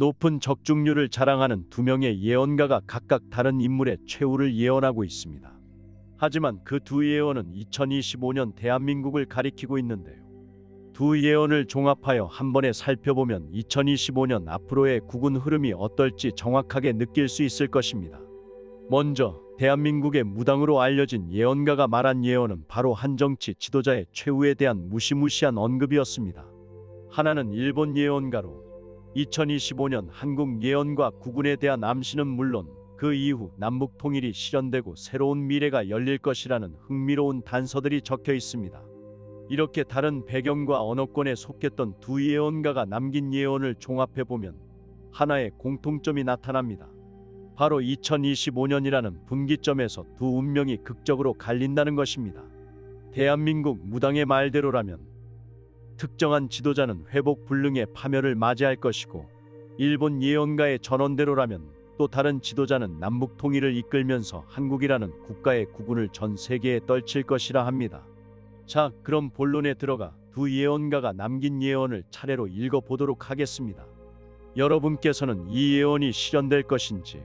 높은 적중률을 자랑하는 두 명의 예언가가 각각 다른 인물의 최후를 예언하고 있습니다. 하지만 그 두 예언은 2025년 대한민국을 가리키고 있는데요. 두 예언을 종합하여 한 번에 살펴보면 2025년 앞으로의 국운 흐름이 어떨지 정확하게 느낄 수 있을 것입니다. 먼저 대한민국의 무당으로 알려진 예언가가 말한 예언은 바로 한 정치 지도자의 최후에 대한 무시무시한 언급이었습니다. 하나는 일본 예언가로 2025년 한국 예언과 국운에 대한 암시는 물론 그 이후 남북 통일이 실현되고 새로운 미래가 열릴 것이라는 흥미로운 단서들이 적혀 있습니다. 이렇게 다른 배경과 언어권에 속했던 두 예언가가 남긴 예언을 종합해보면 하나의 공통점이 나타납니다. 바로 2025년이라는 분기점에서 두 운명이 극적으로 갈린다는 것입니다. 대한민국 무당의 말대로라면 특정한 지도자는 회복 불능의 파멸을 맞이할 것이고, 일본 예언가의 전언대로라면 또 다른 지도자는 남북 통일을 이끌면서 한국이라는 국가의 국운을 전 세계에 떨칠 것이라 합니다. 자, 그럼 본론에 들어가 두 예언가가 남긴 예언을 차례로 읽어보도록 하겠습니다. 여러분께서는 이 예언이 실현될 것인지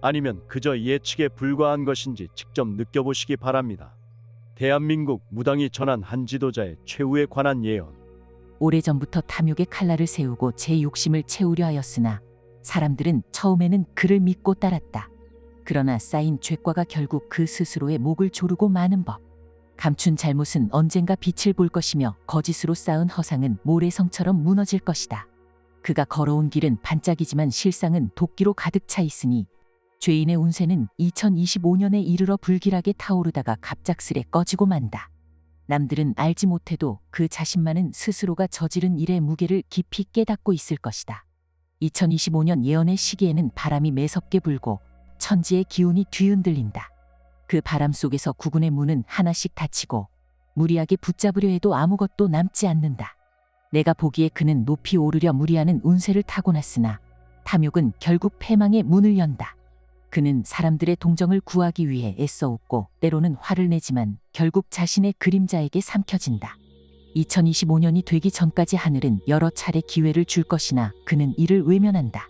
아니면 그저 예측에 불과한 것인지 직접 느껴보시기 바랍니다. 대한민국 무당이 전한 한 지도자의 최후에 관한 예언. 오래전부터 탐욕의 칼날을 세우고 제 욕심을 채우려 하였으나 사람들은 처음에는 그를 믿고 따랐다. 그러나 쌓인 죄과가 결국 그 스스로의 목을 조르고 마는 법. 감춘 잘못은 언젠가 빛을 볼 것이며 거짓으로 쌓은 허상은 모래성처럼 무너질 것이다. 그가 걸어온 길은 반짝이지만 실상은 도끼로 가득 차 있으니 죄인의 운세는 2025년에 이르러 불길하게 타오르다가 갑작스레 꺼지고 만다. 남들은 알지 못해도 그 자신만은 스스로가 저지른 일의 무게를 깊이 깨닫고 있을 것이다. 2025년 예언의 시기에는 바람이 매섭게 불고 천지의 기운이 뒤흔들린다. 그 바람 속에서 국운의 문은 하나씩 닫히고 무리하게 붙잡으려 해도 아무것도 남지 않는다. 내가 보기에 그는 높이 오르려 무리하는 운세를 타고났으나 탐욕은 결국 패망의 문을 연다. 그는 사람들의 동정을 구하기 위해 애써 웃고 때로는 화를 내지만 결국 자신의 그림자에게 삼켜진다. 2025년이 되기 전까지 하늘은 여러 차례 기회를 줄 것이나 그는 이를 외면한다.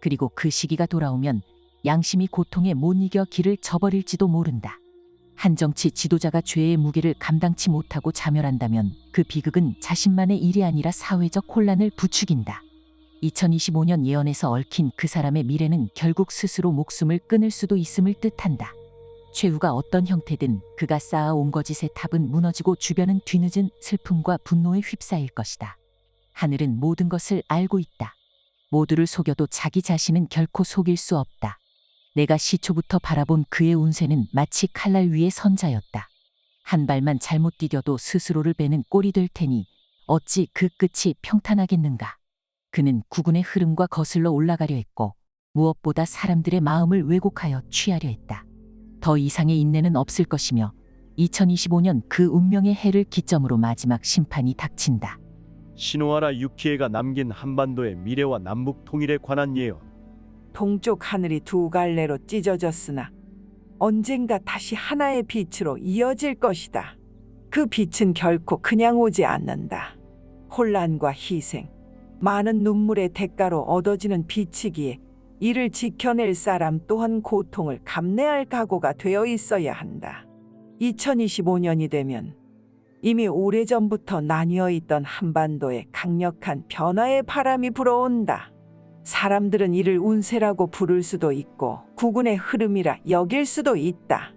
그리고 그 시기가 돌아오면 양심이 고통에 못 이겨 길을 저버릴지도 모른다. 한 정치 지도자가 죄의 무게를 감당치 못하고 자멸한다면 그 비극은 자신만의 일이 아니라 사회적 혼란을 부추긴다. 2025년 예언에서 얽힌 그 사람의 미래는 결국 스스로 목숨을 끊을 수도 있음을 뜻한다. 최후가 어떤 형태든 그가 쌓아온 거짓의 탑은 무너지고 주변은 뒤늦은 슬픔과 분노에 휩싸일 것이다. 하늘은 모든 것을 알고 있다. 모두를 속여도 자기 자신은 결코 속일 수 없다. 내가 시초부터 바라본 그의 운세는 마치 칼날 위의 선자였다. 한 발만 잘못 디뎌도 스스로를 베는 꼴이 될 테니 어찌 그 끝이 평탄하겠는가. 그는 국운의 흐름과 거슬러 올라가려 했고 무엇보다 사람들의 마음을 왜곡하여 취하려 했다. 더 이상의 인내는 없을 것이며 2025년 그 운명의 해를 기점으로 마지막 심판이 닥친다. 시노하라 유키에가 남긴 한반도의 미래와 남북 통일에 관한 예언. 동쪽 하늘이 두 갈래로 찢어졌으나 언젠가 다시 하나의 빛으로 이어질 것이다. 그 빛은 결코 그냥 오지 않는다. 혼란과 희생, 많은 눈물의 대가로 얻어지는 빛이기에 이를 지켜낼 사람 또한 고통을 감내할 각오가 되어 있어야 한다. 2025년이 되면 이미 오래전부터 나뉘어 있던 한반도에 강력한 변화의 바람이 불어온다. 사람들은 이를 운세라고 부를 수도 있고 국운의 흐름이라 여길 수도 있다.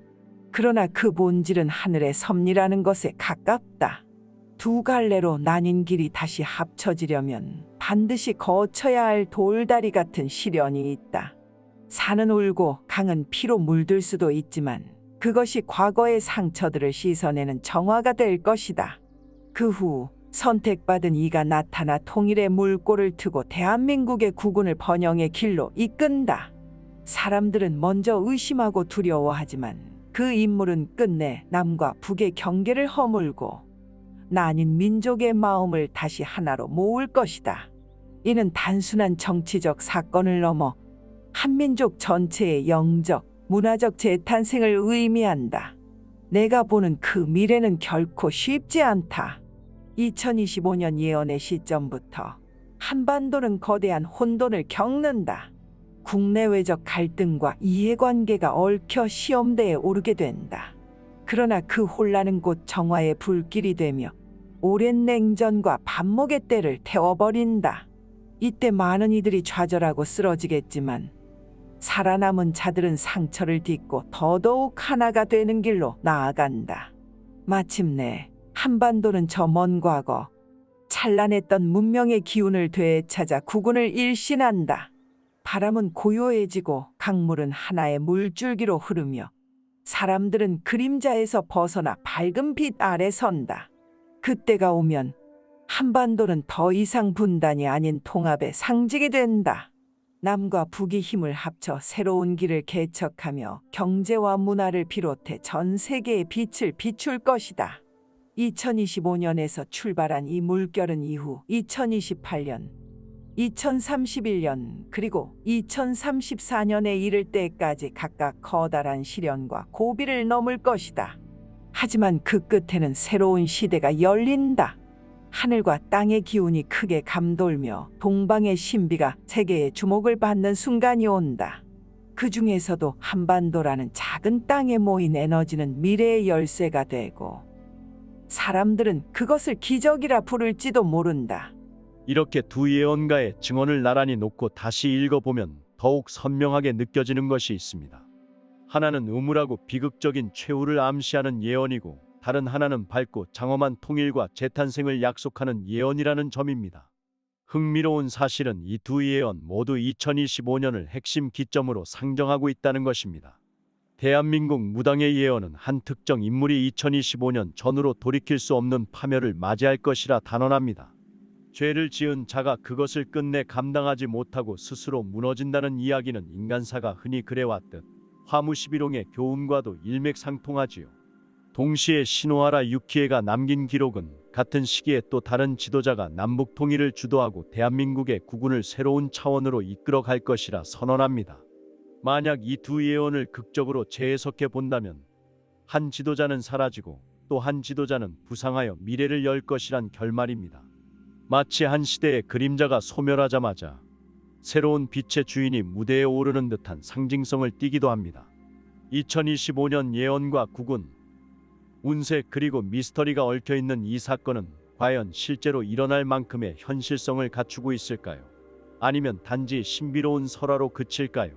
그러나 그 본질은 하늘의 섭리라는 것에 가깝다. 두 갈래로 나뉜 길이 다시 합쳐지려면 반드시 거쳐야 할 돌다리 같은 시련이 있다. 산은 울고 강은 피로 물들 수도 있지만 그것이 과거의 상처들을 씻어내는 정화가 될 것이다. 그 후 선택받은 이가 나타나 통일의 물꼬를 트고 대한민국의 국운을 번영의 길로 이끈다. 사람들은 먼저 의심하고 두려워하지만 그 인물은 끝내 남과 북의 경계를 허물고 나뉜 민족의 마음을 다시 하나로 모을 것이다. 이는 단순한 정치적 사건을 넘어 한민족 전체의 영적, 문화적 재탄생을 의미한다. 내가 보는 그 미래는 결코 쉽지 않다. 2025년 예언의 시점부터 한반도는 거대한 혼돈을 겪는다. 국내외적 갈등과 이해관계가 얽혀 시험대에 오르게 된다. 그러나 그 혼란은 곧 정화의 불길이 되며 오랜 냉전과 반목의 때를 태워버린다. 이때 많은 이들이 좌절하고 쓰러지겠지만 살아남은 자들은 상처를 딛고 더더욱 하나가 되는 길로 나아간다. 마침내 한반도는 저 먼 과거 찬란했던 문명의 기운을 되찾아 국운을 일신한다. 바람은 고요해지고 강물은 하나의 물줄기로 흐르며 사람들은 그림자에서 벗어나 밝은 빛 아래 선다. 그때가 오면 한반도는 더 이상 분단이 아닌 통합의 상징이 된다. 남과 북이 힘을 합쳐 새로운 길을 개척하며 경제와 문화를 비롯해 전 세계에 빛을 비출 것이다. 2025년에서 출발한 이 물결은 이후 2028년, 2031년 그리고 2034년에 이를 때까지 각각 커다란 시련과 고비를 넘을 것이다. 하지만 그 끝에는 새로운 시대가 열린다. 하늘과 땅의 기운이 크게 감돌며 동방의 신비가 세계의 주목을 받는 순간이 온다. 그 중에서도 한반도라는 작은 땅에 모인 에너지는 미래의 열쇠가 되고 사람들은 그것을 기적이라 부를지도 모른다. 이렇게 두 예언가의 증언을 나란히 놓고 다시 읽어보면 더욱 선명하게 느껴지는 것이 있습니다. 하나는 음울하고 비극적인 최후를 암시하는 예언이고 다른 하나는 밝고 장엄한 통일과 재탄생을 약속하는 예언이라는 점입니다. 흥미로운 사실은 이 두 예언 모두 2025년을 핵심 기점으로 상정하고 있다는 것입니다. 대한민국 무당의 예언은 한 특정 인물이 2025년 전후로 돌이킬 수 없는 파멸을 맞이할 것이라 단언합니다. 죄를 지은 자가 그것을 끝내 감당하지 못하고 스스로 무너진다는 이야기는 인간사가 흔히 그래왔듯 화무시비롱의 교훈과도 일맥상통하지요. 동시에 시노하라 유키에가 남긴 기록은 같은 시기에 또 다른 지도자가 남북 통일을 주도하고 대한민국의 국운을 새로운 차원으로 이끌어갈 것이라 선언합니다. 만약 이 두 예언을 극적으로 재해석해 본다면 한 지도자는 사라지고 또 한 지도자는 부상하여 미래를 열 것이란 결말입니다. 마치 한 시대의 그림자가 소멸하자마자 새로운 빛의 주인이 무대에 오르는 듯한 상징성을 띠기도 합니다. 2025년 예언과 국운, 운세 그리고 미스터리가 얽혀있는 이 사건은 과연 실제로 일어날 만큼의 현실성을 갖추고 있을까요? 아니면 단지 신비로운 설화로 그칠까요?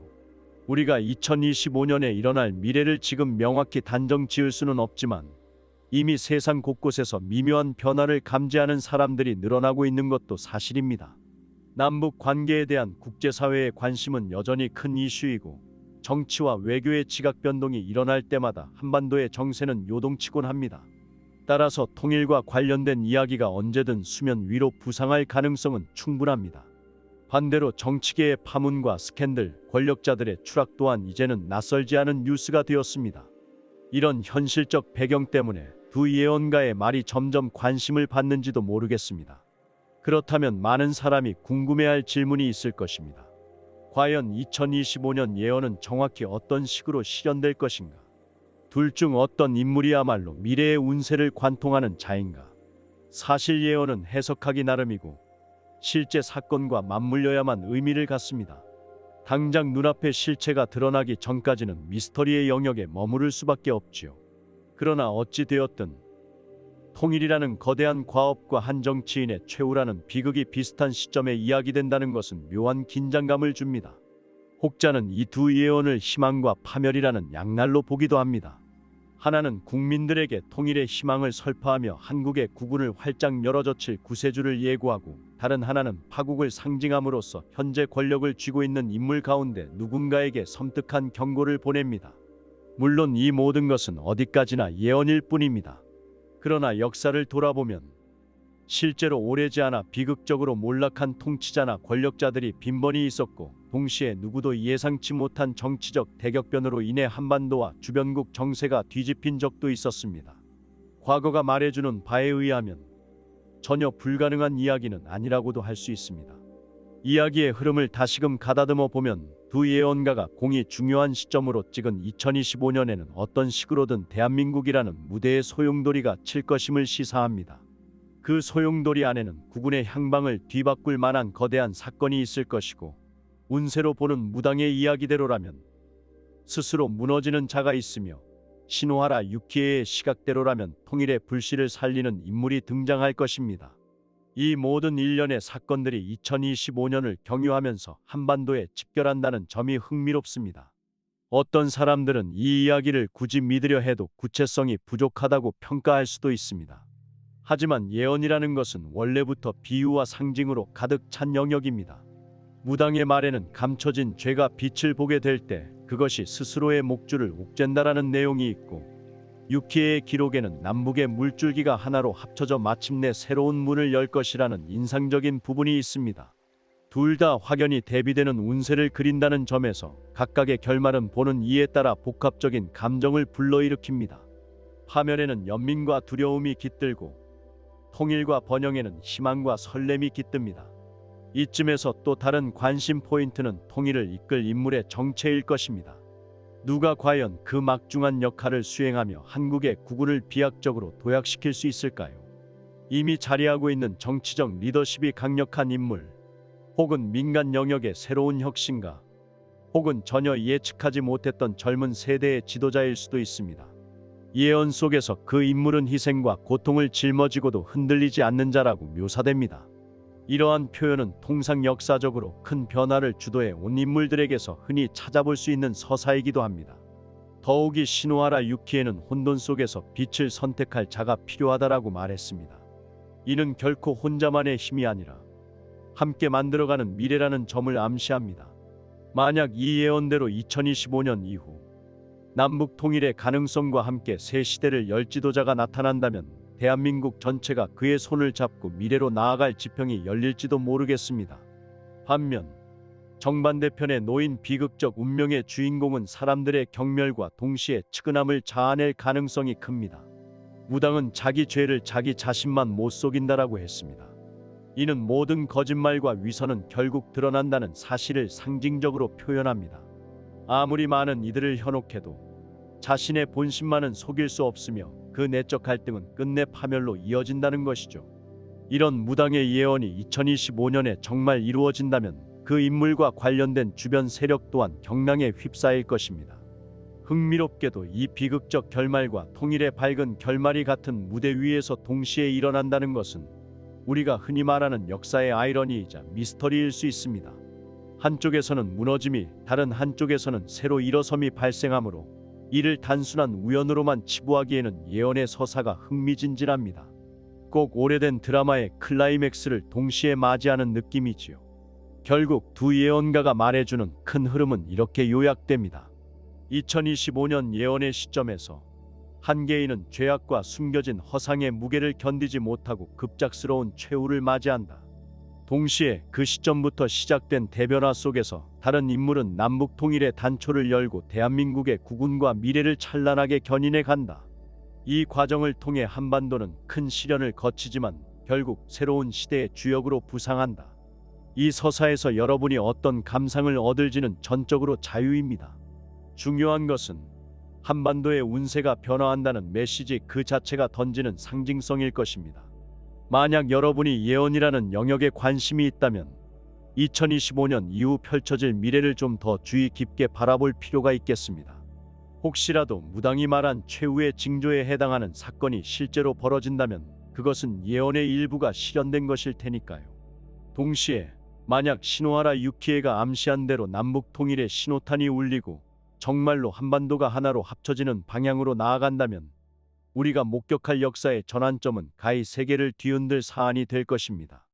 우리가 2025년에 일어날 미래를 지금 명확히 단정 지을 수는 없지만 이미 세상 곳곳에서 미묘한 변화를 감지하는 사람들이 늘어나고 있는 것도 사실입니다. 남북 관계에 대한 국제사회의 관심은 여전히 큰 이슈이고 정치와 외교의 지각 변동이 일어날 때마다 한반도의 정세는 요동치곤 합니다. 따라서 통일과 관련된 이야기가 언제든 수면 위로 부상할 가능성은 충분합니다. 반대로 정치계의 파문과 스캔들, 권력자들의 추락 또한 이제는 낯설지 않은 뉴스가 되었습니다. 이런 현실적 배경 때문에 두 예언가의 말이 점점 관심을 받는지도 모르겠습니다. 그렇다면 많은 사람이 궁금해할 질문이 있을 것입니다. 과연 2025년 예언은 정확히 어떤 식으로 실현될 것인가? 둘 중 어떤 인물이야말로 미래의 운세를 관통하는 자인가? 사실 예언은 해석하기 나름이고 실제 사건과 맞물려야만 의미를 갖습니다. 당장 눈앞의 실체가 드러나기 전까지는 미스터리의 영역에 머무를 수밖에 없지요. 그러나 어찌 되었든 통일이라는 거대한 과업과 한 정치인의 최후라는 비극이 비슷한 시점에 이야기된다는 것은 묘한 긴장감을 줍니다. 혹자는 이 두 예언을 희망과 파멸이라는 양날로 보기도 합니다. 하나는 국민들에게 통일의 희망을 설파하며 한국의 국운을 활짝 열어젖힐 구세주를 예고하고 다른 하나는 파국을 상징함으로써 현재 권력을 쥐고 있는 인물 가운데 누군가에게 섬뜩한 경고를 보냅니다. 물론 이 모든 것은 어디까지나 예언일 뿐입니다. 그러나 역사를 돌아보면 실제로 오래지 않아 비극적으로 몰락한 통치자나 권력자들이 빈번히 있었고 동시에 누구도 예상치 못한 정치적 대격변으로 인해 한반도와 주변국 정세가 뒤집힌 적도 있었습니다. 과거가 말해주는 바에 의하면 전혀 불가능한 이야기는 아니라고도 할 수 있습니다. 이야기의 흐름을 다시금 가다듬어 보면 두 예언가가 공이 중요한 시점으로 찍은 2025년에는 어떤 식으로든 대한민국이라는 무대의 소용돌이가 칠 것임을 시사합니다. 그 소용돌이 안에는 국군의 향방을 뒤바꿀 만한 거대한 사건이 있을 것이고, 운세로 보는 무당의 이야기대로라면 스스로 무너지는 자가 있으며, 시노하라 유키에의 시각대로라면 통일의 불씨를 살리는 인물이 등장할 것입니다. 이 모든 일련의 사건들이 2025년을 경유하면서 한반도에 집결한다는 점이 흥미롭습니다. 어떤 사람들은 이 이야기를 굳이 믿으려 해도 구체성이 부족하다고 평가할 수도 있습니다. 하지만 예언이라는 것은 원래부터 비유와 상징으로 가득 찬 영역입니다. 무당의 말에는 감춰진 죄가 빛을 보게 될 때 그것이 스스로의 목줄을 옥죄다라는 내용이 있고, 유키에의 기록에는 남북의 물줄기가 하나로 합쳐져 마침내 새로운 문을 열 것이라는 인상적인 부분이 있습니다. 둘 다 확연히 대비되는 운세를 그린다는 점에서 각각의 결말은 보는 이에 따라 복합적인 감정을 불러일으킵니다. 화면에는 연민과 두려움이 깃들고, 통일과 번영에는 희망과 설렘이 깃듭니다. 이쯤에서 또 다른 관심 포인트는 통일을 이끌 인물의 정체일 것입니다. 누가 과연 그 막중한 역할을 수행하며 한국의 국군을 비약적으로 도약시킬 수 있을까요? 이미 자리하고 있는 정치적 리더십이 강력한 인물, 혹은 민간 영역의 새로운 혁신가, 혹은 전혀 예측하지 못했던 젊은 세대의 지도자일 수도 있습니다. 예언 속에서 그 인물은 희생과 고통을 짊어지고도 흔들리지 않는 자라고 묘사됩니다. 이러한 표현은 통상 역사적으로 큰 변화를 주도해 온 인물들에게서 흔히 찾아볼 수 있는 서사이기도 합니다. 더욱이 시노하라 유키에는 혼돈 속에서 빛을 선택할 자가 필요하다라고 말했습니다. 이는 결코 혼자만의 힘이 아니라 함께 만들어가는 미래라는 점을 암시합니다. 만약 이 예언대로 2025년 이후 남북 통일의 가능성과 함께 새 시대를 열 지도자가 나타난다면 대한민국 전체가 그의 손을 잡고 미래로 나아갈 지평이 열릴지도 모르겠습니다. 반면 정반대편에 놓인 비극적 운명의 주인공은 사람들의 경멸과 동시에 측은함을 자아낼 가능성이 큽니다. 무당은 자기 죄를 자기 자신만 못 속인다라고 했습니다. 이는 모든 거짓말과 위선은 결국 드러난다는 사실을 상징적으로 표현합니다. 아무리 많은 이들을 현혹해도 자신의 본심만은 속일 수 없으며 그 내적 갈등은 끝내 파멸로 이어진다는 것이죠. 이런 무당의 예언이 2025년에 정말 이루어진다면 그 인물과 관련된 주변 세력 또한 경랑에 휩싸일 것입니다. 흥미롭게도 이 비극적 결말과 통일의 밝은 결말이 같은 무대 위에서 동시에 일어난다는 것은 우리가 흔히 말하는 역사의 아이러니이자 미스터리일 수 있습니다. 한쪽에서는 무너짐이, 다른 한쪽에서는 새로 일어섬이 발생하므로 이를 단순한 우연으로만 치부하기에는 예언의 서사가 흥미진진합니다. 꼭 오래된 드라마의 클라이맥스를 동시에 맞이하는 느낌이지요. 결국 두 예언가가 말해주는 큰 흐름은 이렇게 요약됩니다. 2025년 예언의 시점에서 한 개인은 죄악과 숨겨진 허상의 무게를 견디지 못하고 급작스러운 최후를 맞이한다. 동시에 그 시점부터 시작된 대변화 속에서 다른 인물은 남북 통일의 단초를 열고 대한민국의 국운과 미래를 찬란하게 견인해 간다. 이 과정을 통해 한반도는 큰 시련을 거치지만 결국 새로운 시대의 주역으로 부상한다. 이 서사에서 여러분이 어떤 감상을 얻을지는 전적으로 자유입니다. 중요한 것은 한반도의 운세가 변화한다는 메시지 그 자체가 던지는 상징성일 것입니다. 만약 여러분이 예언이라는 영역에 관심이 있다면 2025년 이후 펼쳐질 미래를 좀 더 주의 깊게 바라볼 필요가 있겠습니다. 혹시라도 무당이 말한 최후의 징조에 해당하는 사건이 실제로 벌어진다면 그것은 예언의 일부가 실현된 것일 테니까요. 동시에 만약 시노하라 유키에가 암시한 대로 남북 통일의 신호탄이 울리고 정말로 한반도가 하나로 합쳐지는 방향으로 나아간다면 우리가 목격할 역사의 전환점은 가히 세계를 뒤흔들 사안이 될 것입니다.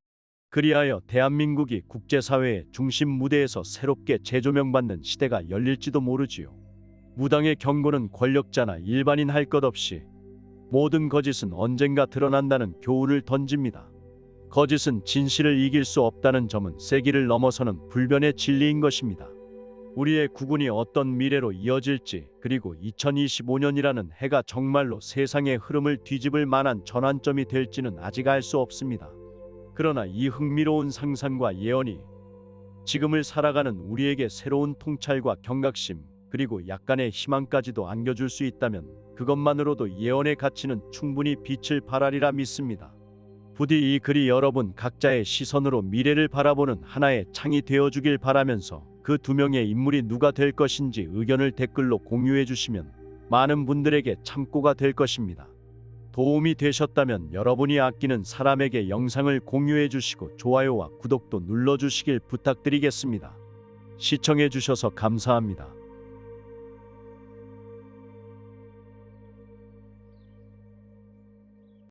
그리하여 대한민국이 국제사회의 중심 무대에서 새롭게 재조명받는 시대가 열릴지도 모르지요. 무당의 경고는 권력자나 일반인 할 것 없이 모든 거짓은 언젠가 드러난다는 교훈을 던집니다. 거짓은 진실을 이길 수 없다는 점은 세기를 넘어서는 불변의 진리인 것입니다. 우리의 국운이 어떤 미래로 이어질지, 그리고 2025년이라는 해가 정말로 세상의 흐름을 뒤집을 만한 전환점이 될지는 아직 알 수 없습니다. 그러나 이 흥미로운 상상과 예언이 지금을 살아가는 우리에게 새로운 통찰과 경각심, 그리고 약간의 희망까지도 안겨줄 수 있다면 그것만으로도 예언의 가치는 충분히 빛을 발하리라 믿습니다. 부디 이 글이 여러분 각자의 시선으로 미래를 바라보는 하나의 창이 되어주길 바라면서 그 두 명의 인물이 누가 될 것인지 의견을 댓글로 공유해 주시면 많은 분들에게 참고가 될 것입니다. 도움이 되셨다면 여러분이 아끼는 사람에게 영상을 공유해 주시고 좋아요와 구독도 눌러주시길 부탁드리겠습니다. 시청해 주셔서 감사합니다.